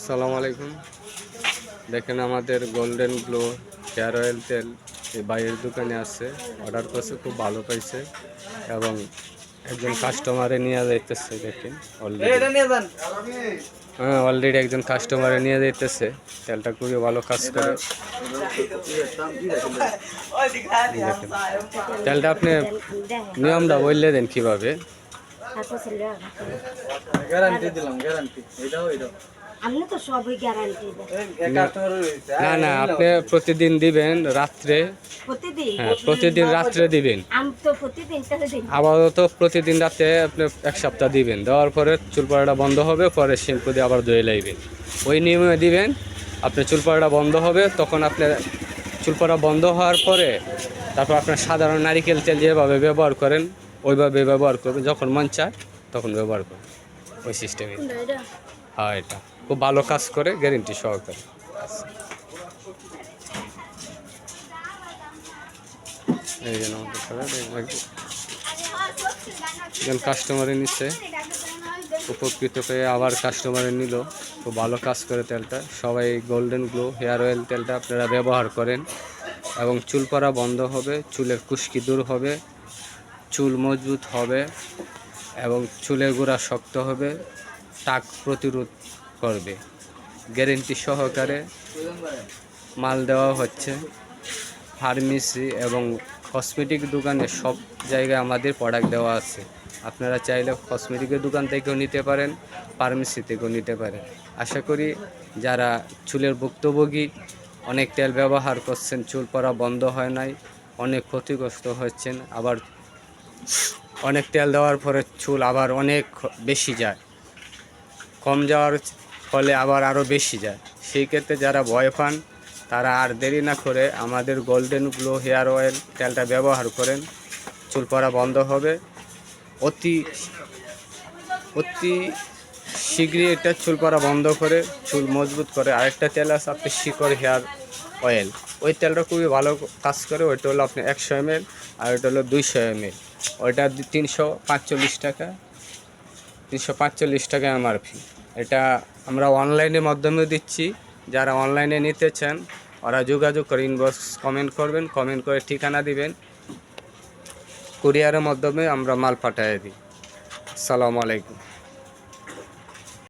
আসসালামু আলাইকুম। দেখেন আমাদের গোল্ডেন গ্লো হেয়ার অয়েল তেল এই বাইরের দোকানে আছে, অর্ডার করছে, খুব ভালো পাইছে এবং একজন কাস্টমারে নিয়ে যাইতেছে। দেখেন অলরেডি একজন কাস্টমারে নিয়ে যাইতেছে। তেলটা খুবই ভালো কাজ করে। দেখেন তেলটা আপনি নিয়মটা বললে দেন কিভাবে। গ্যারান্টি দিলাম, গ্যারান্টি এটাও আপনি তো সবই গ্যারান্টি দেন। না না, আপনি প্রতিদিন দিবেন রাত্রে। প্রতিদিন? হ্যাঁ, প্রতিদিন রাত্রে দিবেন। আমি তো প্রতিদিন তাহলে দিন। আপাতত প্রতিদিন রাতে আপনি 1 সপ্তাহ দিবেন। দেওয়ার পরে চুল পড়াটা বন্ধ হবে, পরে শ্যাম্পু দিয়ে আবার ধুয়ে লাইবেন। ওই নিয়মে দিবেন, আপনার চুল পড়াটা বন্ধ হবে। তখন আপনার চুল পড়া বন্ধ হওয়ার পরে তারপর আপনার সাধারণ নারিকেল তেল যেভাবে ব্যবহার করেন ওইভাবে ব্যবহার করবেন। যখন মন চায় তখন ব্যবহার করবেন, ওই সিস্টেমে। হ্যাঁ, এটা খুব ভালো কাজ করে, গ্যারেন্টি সহকারে। এই জন্য একজন কাস্টমারে নিচ্ছে, উপকৃত হয়ে আবার কাস্টমারে নিল। খুব ভালো কাজ করে তেলটা। সবাই গোল্ডেন গ্লো হেয়ার অয়েল তেলটা আপনারা ব্যবহার করেন এবং চুল পড়া বন্ধ হবে, চুলের খুশকি দূর হবে, চুল মজবুত হবে এবং চুলের গোড়া শক্ত হবে, টাক প্রতিরোধ করবে। গ্যারেন্টি সহকারে মাল দেওয়া হচ্ছে। ফার্মেসি এবং কসমেটিক দোকানে সব জায়গায় আমাদের প্রোডাক্ট দেওয়া আছে। আপনারা চাইলে কসমেটিকের দোকান থেকেও নিতে পারেন, ফার্মেসি থেকেও নিতে পারেন। আশা করি যারা চুলের ভুক্তভোগী, অনেক তেল ব্যবহার করছেন, চুল পড়া বন্ধ হয় নাই, অনেক ক্ষতিগ্রস্ত হচ্ছেন, আবার অনেক তেল দেওয়ার পরে চুল আবার অনেক বেশি যায়, কম যাওয়ার ফলে আবার আরও বেশি যায়। সেই ক্ষেত্রে যারা ভয় পান তারা আর দেরি না করে আমাদের গোল্ডেন গ্লো হেয়ার অয়েল তেলটা ব্যবহার করেন। চুল পড়া বন্ধ হবে অতি শীঘ্রই। এটা চুল পড়া বন্ধ করে চুল মজবুত করে। আরেকটা তেল আছে আপনি শিকড় হেয়ার অয়েল, ওই তেলটা খুবই ভালো কাজ করে। ওইটা হলো আপনি 100 ml আর ওইটা হলো 200 ml। ওইটা 345 টাকা, 345 টাকা এমআরপি। এটা আমরা অনলাইনের মাধ্যমে দিচ্ছি। যারা অনলাইনে নিতে চান ওরা যোগাযোগ করে ইনবক্স কমেন্ট করবেন, কমেন্ট করে ঠিকানা দিবেন, কুরিয়ারের মাধ্যমে আমরা মাল পাঠিয়ে দিই। আসসালামু আলাইকুম।